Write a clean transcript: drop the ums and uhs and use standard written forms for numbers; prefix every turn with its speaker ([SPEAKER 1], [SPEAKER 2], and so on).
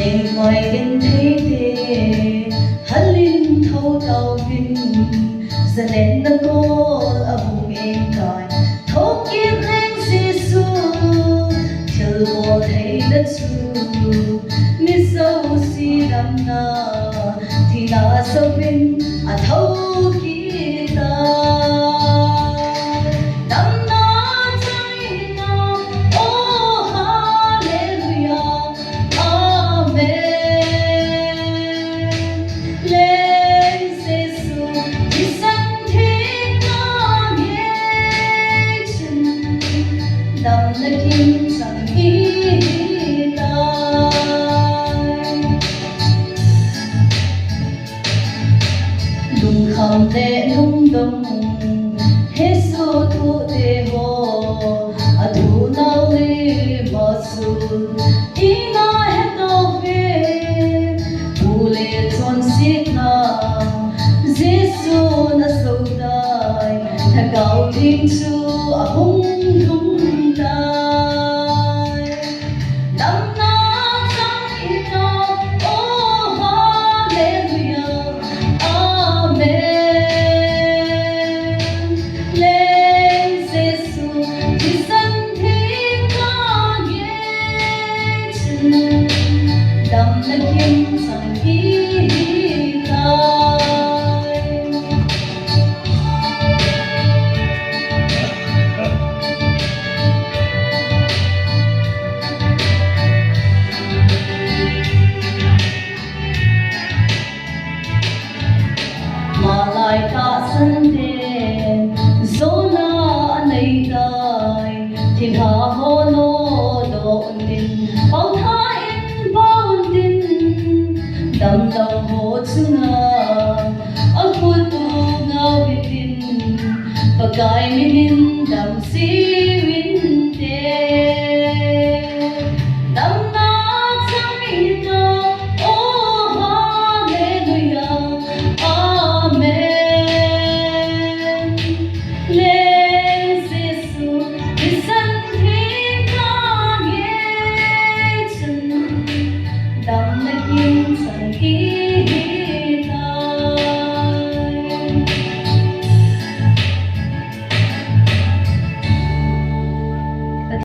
[SPEAKER 1] 另外見睇地，很靈透到邊，實練得過阿紅應該，托結領是數，條我睇得出，你手是人啊，ที่น่าสวินอาเท่ากีตา đầm nơi kim rằng ý lùng khom để lung đông hết số thu để hồ thu nào đi bỏ xuống ý nói hết đâu về thu lệ chọn xít na Giêsu na sâu đời thà cầu thiên chúa hung hung đầm lên kim rằng ý mà lại cả sân đèn dấu na này đời thì hà hồ nô độ đình bao thái đầm đầu hồ chuna ang puto ngao bitin pagkay minin dam si